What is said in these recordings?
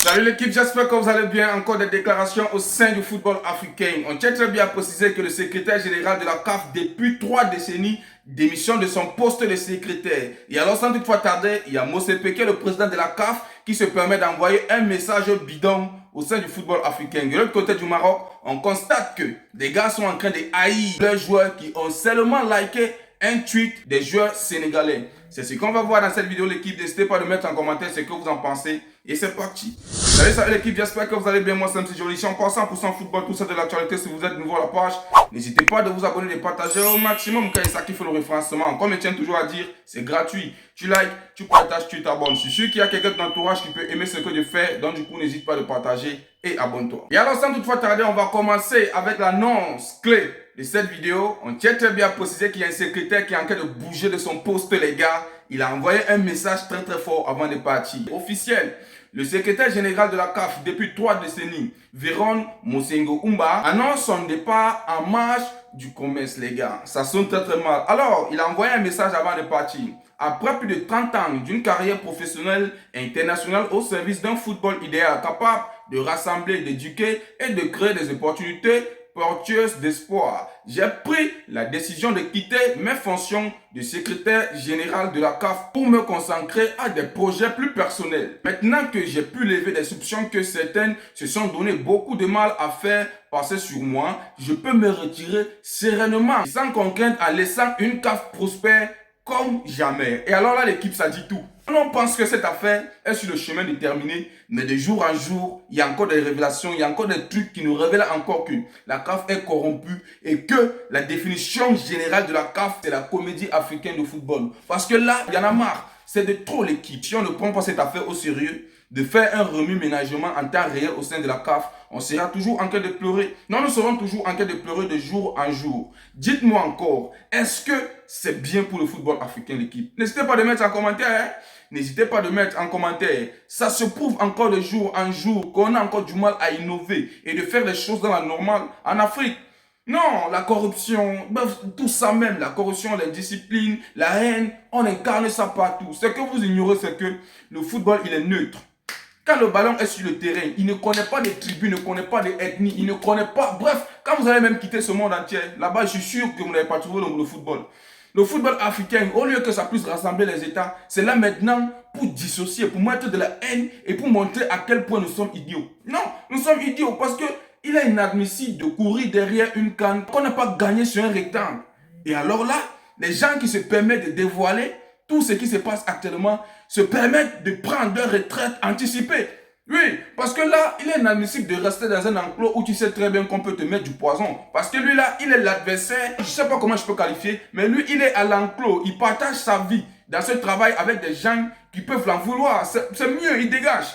Salut l'équipe, j'espère que vous allez bien. Encore des déclarations au sein du football africain. On tient très bien à préciser que le secrétaire général de la CAF, depuis 3 décennies, démissionne de son poste de secrétaire. Et alors, sans toutefois tarder, il y a Motsepe, qui est le président de la CAF, qui se permet d'envoyer un message bidon au sein du football africain. De l'autre côté du Maroc, on constate que des gars sont en train de haïr leurs joueurs qui ont seulement liké un tweet des joueurs sénégalais. C'est ce qu'on va voir dans cette vidéo, l'équipe. N'hésitez pas à mettre en commentaire ce que vous en pensez. Et c'est parti. Salut l'équipe, j'espère que vous allez bien. Moi c'est MC Joli. Si on parle 100% football, tout ça de l'actualité. Si vous êtes nouveau à la page, n'hésitez pas à vous abonner et de partager au maximum car ça qui fait le référencement. Comme je tiens toujours à dire, c'est gratuit. Tu likes, tu partages, tu t'abonnes. Je suis sûr qu'il y a quelqu'un de ton entourage qui peut aimer ce que je fais. Donc du coup, n'hésite pas à partager et abonne-toi. Et alors sans toutefois tarder, on va commencer avec l'annonce clé de cette vidéo. On tient très bien à préciser qu'il y a un secrétaire qui est en train de bouger de son poste, les gars. Il a envoyé un message très très fort avant de partir. Officiel. Le secrétaire général de la CAF depuis 3 décennies, Véron Mosengo Umba, annonce son départ en marge du commerce, les gars. Ça sonne très très mal. Alors, il a envoyé un message avant de partir. Après plus de 30 ans d'une carrière professionnelle et internationale au service d'un football idéal capable de rassembler, d'éduquer et de créer des opportunités porteuse d'espoir, j'ai pris la décision de quitter mes fonctions de secrétaire général de la CAF pour me consacrer à des projets plus personnels. Maintenant que j'ai pu lever des soupçons que certaines se sont donné beaucoup de mal à faire passer sur moi, je peux me retirer sereinement, sans contrainte, en laissant une CAF prospère comme jamais. Et alors là, l'équipe, ça dit tout. On pense que cette affaire est sur le chemin de terminer, mais de jour en jour, il y a encore des révélations, il y a encore des trucs qui nous révèlent encore que la CAF est corrompue et que la définition générale de la CAF, c'est la comédie africaine de football. Parce que là, il y en a marre. C'est de trop l'équipe. Si on ne prend pas cette affaire au sérieux, de faire un remue-ménagement en temps réel au sein de la CAF, on sera toujours en train de pleurer. Non, nous serons toujours en train de pleurer de jour en jour. Dites-moi encore, est-ce que c'est bien pour le football africain, l'équipe? N'hésitez pas à mettre en commentaire, hein? N'hésitez pas à mettre en commentaire. Ça se prouve encore de jour en jour qu'on a encore du mal à innover et de faire les choses dans la normale en Afrique. Non, la corruption, tout ça même, la corruption, la discipline, la haine, on incarne ça partout. Ce que vous ignorez, c'est que le football, il est neutre. Quand le ballon est sur le terrain, il ne connaît pas de tribus, il ne connaît pas d'ethnie, il ne connaît pas... Bref, quand vous allez même quitter ce monde entier, là-bas, je suis sûr que vous n'avez pas trouvé le football. Le football africain, au lieu que ça puisse rassembler les États, c'est là maintenant pour dissocier, pour mettre de la haine et pour montrer à quel point nous sommes idiots. Non, nous sommes idiots parce que il est inadmissible de courir derrière une canne qu'on n'a pas gagné sur un rectangle. Et alors là, les gens qui se permettent de dévoiler tout ce qui se passe actuellement se permettent de prendre leur retraite anticipée. Oui, parce que là, il est inadmissible de rester dans un enclos où tu sais très bien qu'on peut te mettre du poison. Parce que lui là, il est l'adversaire, je ne sais pas comment je peux qualifier, mais lui, il est à l'enclos, il partage sa vie dans ce travail avec des gens qui peuvent l'en vouloir. C'est mieux, il dégage.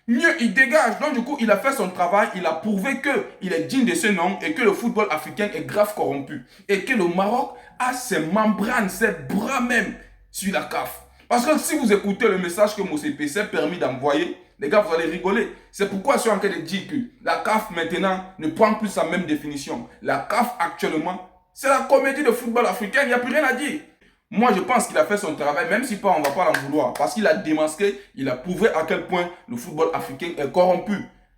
Mieux, il dégage. Donc du coup, il a fait son travail, il a prouvé qu'il est digne de ce nom et que le football africain est grave corrompu. Et que le Maroc a ses membranes, ses bras même sur la CAF. Parce que si vous écoutez le message que Motsepe s'est permis d'envoyer, les gars, vous allez rigoler. C'est pourquoi je suis en train de dire que la CAF maintenant ne prend plus sa même définition. La CAF actuellement, c'est la comédie de football africain, il n'y a plus rien à dire. Moi, je pense qu'il a fait son travail, même si pas, on ne va pas l'en vouloir. Parce qu'il a démasqué, il a prouvé à quel point le football africain est corrompu.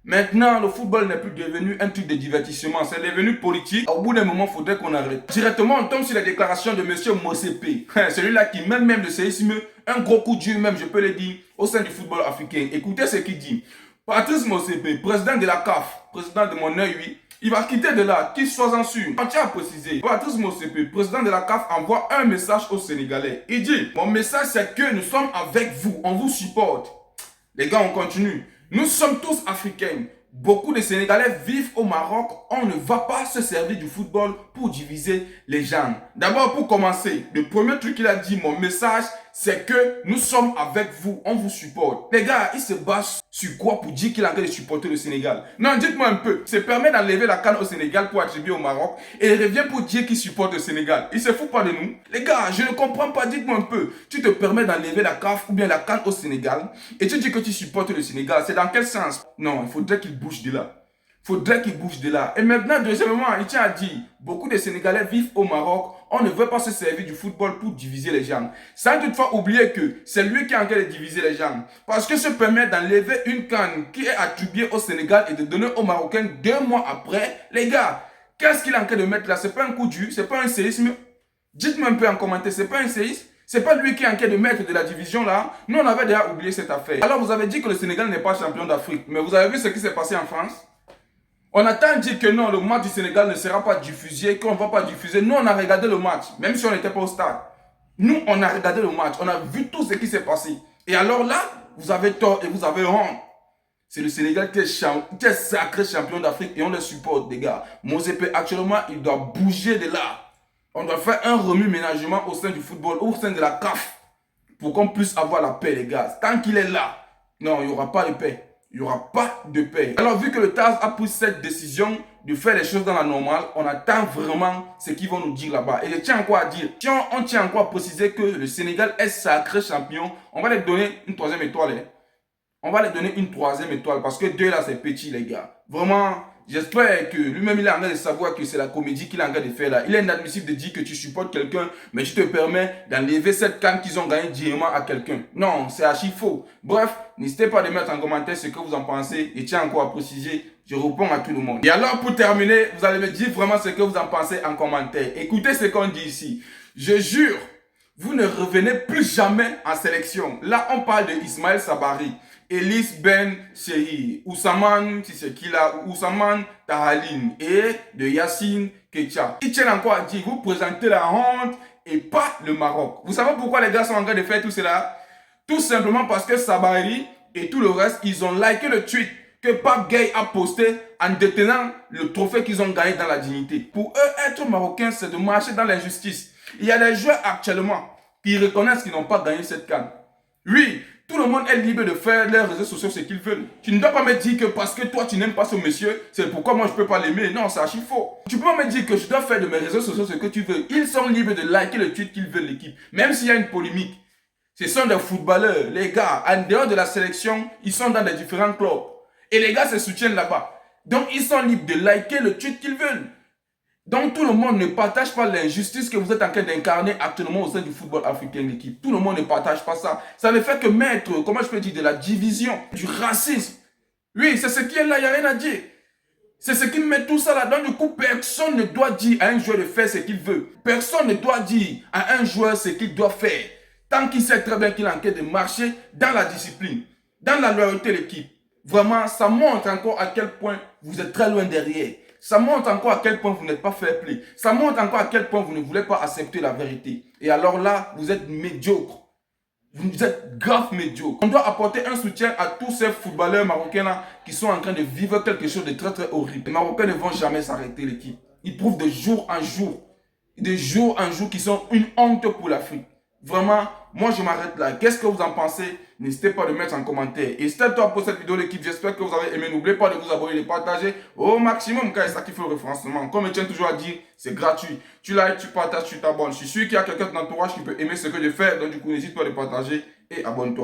Maintenant, le football n'est plus devenu un truc de divertissement, c'est devenu politique. Au bout d'un moment, il faudrait qu'on arrête. Directement, on tombe sur la déclaration de M. Motsepe. Celui-là qui met même le séisme, un gros coup de Dieu même, je peux le dire, au sein du football africain. Écoutez ce qu'il dit. Patrice Motsepe, président de la CAF, président de mon œil, oui, il va quitter de là, qu'il soit en sûr. On tient à préciser, Patrice Motsepe, président de la CAF, envoie un message aux Sénégalais. Il dit, mon message c'est que nous sommes avec vous, on vous supporte. Les gars, on continue. Nous sommes tous africains. Beaucoup de Sénégalais vivent au Maroc. On ne va pas se servir du football pour diviser les gens. D'abord, pour commencer, le premier truc qu'il a dit, mon message, c'est que nous sommes avec vous, on vous supporte. Les gars, il se base sur quoi pour dire qu'il a envie de supporter le Sénégal? Non, dites-moi un peu. Il se permet d'enlever la canne au Sénégal pour attribuer au Maroc et il revient pour dire qu'il supporte le Sénégal. Il se fout pas de nous. Les gars, je ne comprends pas. Dites-moi un peu. Tu te permets d'enlever la CAF ou bien la canne au Sénégal et tu dis que tu supportes le Sénégal. C'est dans quel sens? Non, il faudrait qu'il bouge de là. Faudrait qu'il bouge de là. Et maintenant, deuxièmement, il tient à dire, beaucoup de Sénégalais vivent au Maroc. On ne veut pas se servir du football pour diviser les gens. Sans toutefois oublier que c'est lui qui est en train de diviser les gens. Parce que se permettre d'enlever une canne qui est attribuée au Sénégal et de donner aux Marocains 2 mois après, les gars, qu'est-ce qu'il est en train de mettre là? C'est pas un coup dur, c'est pas un séisme. Dites-moi un peu en commentaire, c'est pas un séisme? C'est pas lui qui est en train de mettre de la division là. Nous, on avait déjà oublié cette affaire. Alors, vous avez dit que le Sénégal n'est pas champion d'Afrique. Mais vous avez vu ce qui s'est passé en France? On a tant dit que non, le match du Sénégal ne sera pas diffusé, qu'on ne va pas diffuser. Nous, on a regardé le match, même si on n'était pas au stade. Nous, on a regardé le match, on a vu tout ce qui s'est passé. Et alors là, vous avez tort et vous avez honte. C'est le Sénégal qui est sacré champion d'Afrique et on le supporte, les gars. Motsepe, actuellement, il doit bouger de là. On doit faire un remue-ménagement au sein du football, au sein de la CAF, pour qu'on puisse avoir la paix, les gars. Tant qu'il est là, non, il n'y aura pas de paix. Il n'y aura pas de paix. Alors, vu que le TAS a pris cette décision de faire les choses dans la normale, on attend vraiment ce qu'ils vont nous dire là-bas. Et je tiens encore à dire, si on tient encore à préciser que le Sénégal est sacré champion, on va lui donner une 3e étoile. Hein. On va lui donner une 3e étoile parce que 2 là, c'est petit, les gars. Vraiment, j'espère que lui-même, il est en train de savoir que c'est la comédie qu'il est en train de faire là. Il est inadmissible de dire que tu supportes quelqu'un, mais tu te permets d'enlever cette canne qu'ils ont gagnée directement à quelqu'un. Non, c'est archi faux. Bref, n'hésitez pas à mettre en commentaire ce que vous en pensez. Et tiens encore à préciser, je réponds à tout le monde. Et alors, pour terminer, vous allez me dire vraiment ce que vous en pensez en commentaire. Écoutez ce qu'on dit ici. Je jure, vous ne revenez plus jamais en sélection. Là, on parle de Ismaël Sabari. Elis Ben Chehi, Ousmane Tshisekila, Ousmane Tahaline et de Yassine Kecha. Ils tiennent encore à dire, vous présentez la honte et pas le Maroc. Vous savez pourquoi les gars sont en train de faire tout cela? Tout simplement parce que Sabari et tout le reste, ils ont liké le tweet que Pape Gueye a posté en détenant le trophée qu'ils ont gagné dans la dignité. Pour eux, être marocain, c'est de marcher dans l'injustice. Il y a des joueurs actuellement qui reconnaissent qu'ils n'ont pas gagné cette CAN. Oui, tout le monde est libre de faire leurs réseaux sociaux ce qu'ils veulent. Tu ne dois pas me dire que parce que toi tu n'aimes pas ce monsieur, c'est pourquoi moi je ne peux pas l'aimer. Non, c'est archi faux. Tu peux pas me dire que je dois faire de mes réseaux sociaux ce que tu veux. Ils sont libres de liker le tweet qu'ils veulent l'équipe. Même s'il y a une polémique. Ce sont des footballeurs, les gars. En dehors de la sélection, ils sont dans des différents clubs. Et les gars se soutiennent là-bas. Donc ils sont libres de liker le tweet qu'ils veulent. Donc tout le monde ne partage pas l'injustice que vous êtes en train d'incarner actuellement au sein du football africain, l'équipe. Tout le monde ne partage pas ça. Ça ne fait que mettre, comment je peux dire, de la division, du racisme. Oui, c'est ce qui est là, il n'y a rien à dire. C'est ce qui met tout ça là. Donc du coup, personne ne doit dire à un joueur de faire ce qu'il veut. Personne ne doit dire à un joueur ce qu'il doit faire. Tant qu'il sait très bien qu'il est en train de marcher dans la discipline, dans la loyauté de l'équipe. Vraiment, ça montre encore à quel point vous êtes très loin derrière. Ça montre encore à quel point vous n'êtes pas fair play. Ça montre encore à quel point vous ne voulez pas accepter la vérité. Et alors là, vous êtes médiocre. Vous êtes grave médiocre. On doit apporter un soutien à tous ces footballeurs marocains là qui sont en train de vivre quelque chose de très très horrible. Les Marocains ne vont jamais s'arrêter, l'équipe. Ils prouvent de jour en jour, qu'ils sont une honte pour l'Afrique. Vraiment, moi je m'arrête là. Qu'est-ce que vous en pensez? N'hésitez pas à le mettre en commentaire. Et c'était tout pour cette vidéo, l'équipe. J'espère que vous avez aimé. N'oubliez pas de vous abonner et de partager au maximum car c'est ça qui fait le référencement. Comme je tiens toujours à dire, c'est gratuit. Tu likes, tu partages, tu t'abonnes. Je suis sûr qu'il y a quelqu'un de ton entourage qui peut aimer ce que je fais. Donc du coup, n'hésite pas à le partager et abonne-toi.